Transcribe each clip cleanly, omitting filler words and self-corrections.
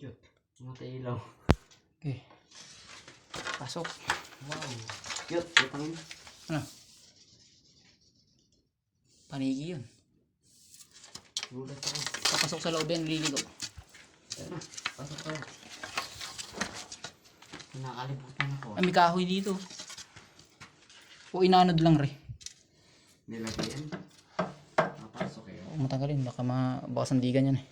Cute. Matay ilaw. Okay. Pasok. Wow. Cute. Putangin. Ano? Panigi yun. Gulat ako. Papasok sa loob yan, liligaw. Tara. Pasok tayo. Nakalimutan ako. Ay, may kahoy dito. O inanod lang re. Nilagyan. Napasok eh. O matagalin, baka sandigan yan eh.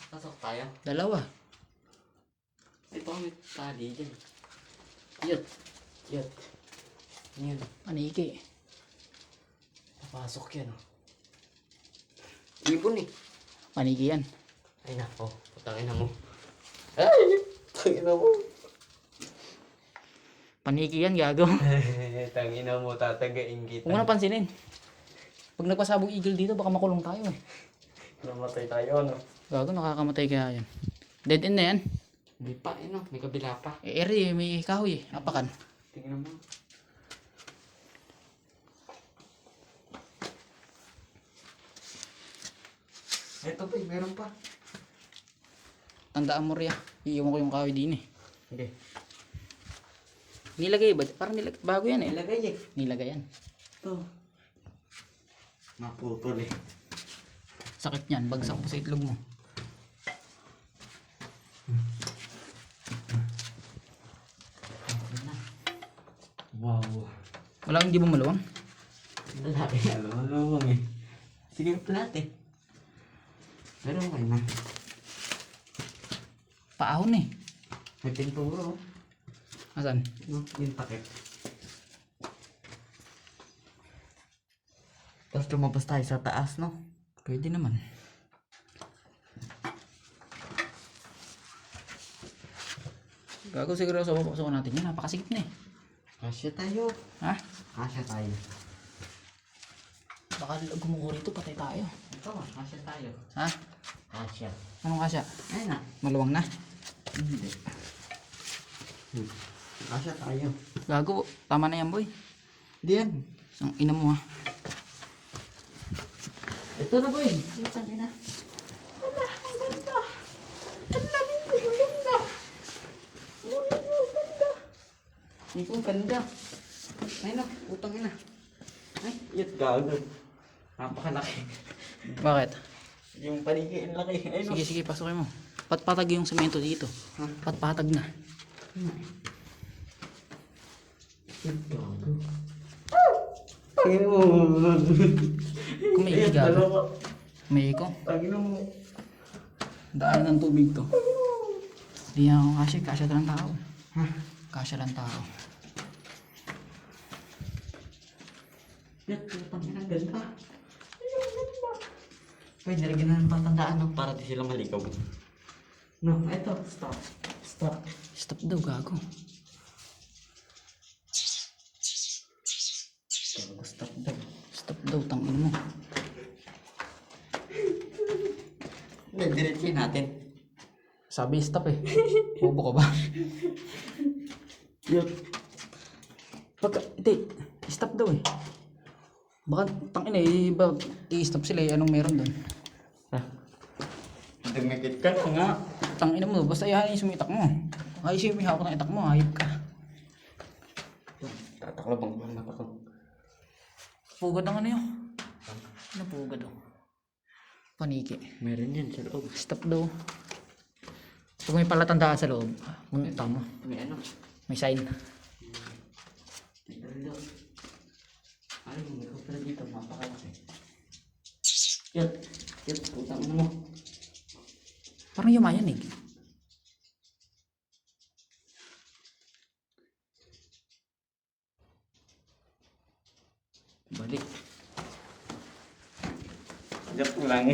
Pasok tayo. Dalawa. Ito may tali dyan. Cute. Cute. Yan. Paniki. Napasok yan oh. Ibon eh. Paniki yan. Ay nako. Putangin na mo. Ay! Tangina mo. Paniki yan, gago. Tangina mo, tatagain kita. Huwag mo na pansinin. Pag nagpasabog eagle dito, baka makulong tayo eh. Namatay tayo, ano? Gago, nakakamatay kaya yan. Dead end na yan. Hindi pa, ano? May kabila pa. Eh, eri, may kahoy eh. Apakan. Tingnan mo. Eto pa, meron pa. Tandaan mo riya. Iiwan ko yung kahoy din eh. Hindi. Nilagay ba? Parang bago yan eh. Ilagay eh. Nilagay yan. Ito. Maputol eh. Sakit yan. Bagsak mo sa itlog mo. Wow. Wala hindi mo maluwang? Wala eh. Alam eh. Sige, plat eh. Pero okay na. Paahon eh. May pinturo. Asan? No, yung takip. Tapos lumabas tayo sa taas, no? Pwede naman. Gago siguro sa papasok natin yan. Napakasigit na eh. Kasya tayo. Ha? Kasya tayo. Baka gumuko rito, patay tayo. Ito, kasya tayo. Ha? Kasya. Anong kasya? Ayun na. Maluwang na. Hindi. Kasya tayo. Gago, tama na yan boy. Hindi yan. Ang ina mo ha. Ito na boy. Ito na. Wala, ang ganda. Ang lamig ko, ang ganda. Ang ganda. Hindi ko ganda. Ay na, utang ina. Ay, yun gago. Napakalaki. Bakit? Yung paniki, ang laki. Ay no. Sige, sige, pasukin mo. Patpatag yung semento dito. Ha? Patpatag na. Yun gago. Tingin mo. Kung may Ayun, gago. dalawa. May iko. Tangin mo. Daan ng tubig to. Hindi na ako kasya. Kasya lang tao. Ha? Kasya lang tao. Yan, putang ina, ganda. Ayun, ganda. Pwede, nilagyan na ng patandaan, no? Para di sila maligaw. No, eto, stop. Stop. Stop daw, gago. Stop daw. Stop daw, tangin mo. Diretso natin. Sabi stop eh. Bobo ka ba? Yun. Hindi, stop daw eh. Baka tangin eh, i-stop sila eh. Anong meron doon? Ha? Dumikit ka nga. Tangin mo, basta ihanin yung sumitak mo. Ayos yung hawak ng itak mo, hayop ka. Tataklabang ko na ako. Pugad ang ano yun? Ano pugad oh? Paniki. Meron yan sa loob. Stop daw. Pag may palatandaan sa loob, munta mo. May ano? May sign. Dito. Ay, may kapala dito. Mapakalaki. Yan. Yan, putang mo. Parang yumayan eh. Balik. Joke lang.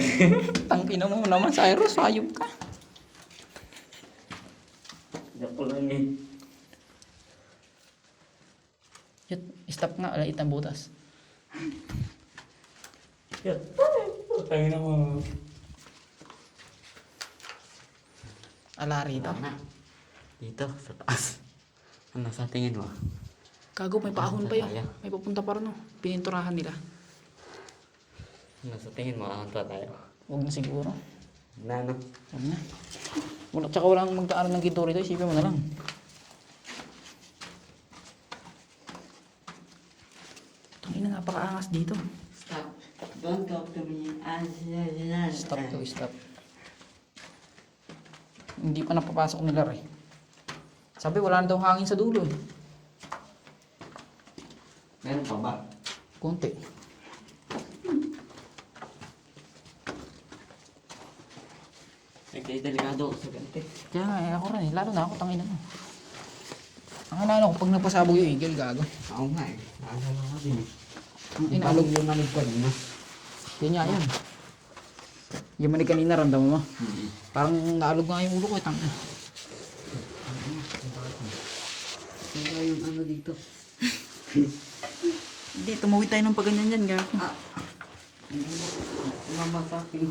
Tangina mo naman, Cyrus, hayop ka. Joke lang eh. Yut, stop nga, alait ang butas. Yan. Putangin mo. Ala rito. Na. Dito, sa taas. Ano sa tingin mo? Gago, may paahon pa yun. Tayo. May papunta pa rin oh. Pininturahan nila. Ano sa tingin mo? Ahanto tayo. Huwag na siguro. Nano. Sabi na. Wala, tsaka walang magdaanan ng ginto rito, isipin mo na lang. Tangina, napakaangas dito. Stop. Don't talk to me. Stop to, stop. Hindi pa napapasok nila eh. Sabi wala na daw hangin sa dulo eh. Meron pa ba? Konti. Nagdelikado ako sa ganito. Kaya nga eh, ako rin eh. Lalo na ako, tangina mo. Ang alala ko, pag napasabog yung eagle, gago. Oo nga eh. Naalala ko din. Inaalog. Yung manig kanina. Yan nga yan. Yung manig kanina, ramdam mo. Mm-hmm. Parang naalog nga yung ulo ko eh, tangina. Kaya yung ano dito. Hindi, tumawid tayo ng paganyan yan, gago. Hindi mo. Mamasakin.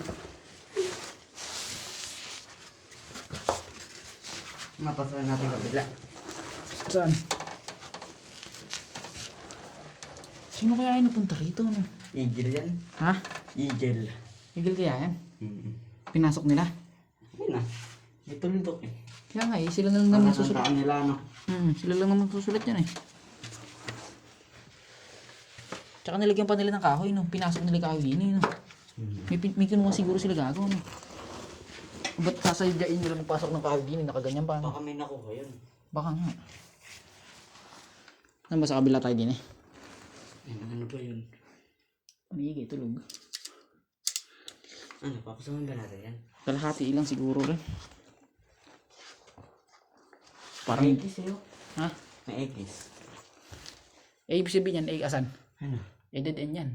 Mapasakin natin kabila. Saan? Sino kaya yung napunta rito? No? Eagle yan. Ha? Eagle. Eagle kaya yan? Mm-hmm. Pinasok nila? Ayun na. May tulundok eh. Kaya nga eh, sila lang naman Para susulat. nila ano. Sila lang naman susulat yan eh. Tsaka nilagyan pa nila ng kahoy, no? Pinasok nila yung kahoy din, eh, no? May kinuha siguro sila gago, no? Ba't sasadyain nila nagpasok ng kahoy din, nakaganyan pa, no? Baka may nakuha yun. Baka nga. Ano ba sa kabila tayo din, eh? Ano ba yun? Panigay, tulog. Ano, papasaman ba natin yan? Kalahati ilang siguro rin. Parang Parang, eggs eh. ha? May eggs. Eh, ibig sabihin yan, eh, asan? Ano? Eh, dead end yan.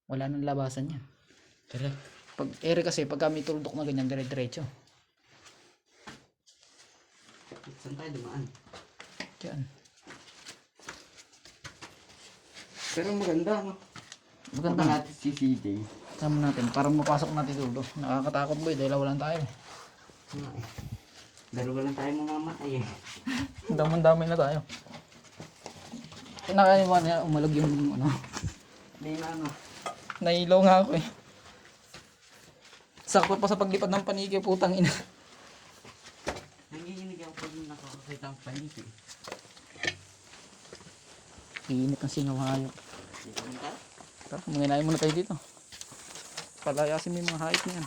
Wala nang labasan yan. Tara. Pag ere kasi, pag kami tuldok na ganyan, dire-diretso. Saan tayo dumaan? Diyan. Pero maganda, no? Maganda. Baka natin si CJ. Sama natin, para mapasok natin dulo. Nakakatakot boy, dahil wala tayo. Ano eh. Dalawa lang tayo mamamatay eh. Damay na tayo. Kinakaniwa niya, umalag yung ano. May na ano. Nailaw nga ako eh. Sakto pa sa paglipad ng panigay, putang ina. Nangihinig ako pag nakakakita ang panig eh. Iinit ang singaw hayop. Dito lang tayo. Tara, manginayin muna tayo dito. Palayasin mo yung mga hayop na yan.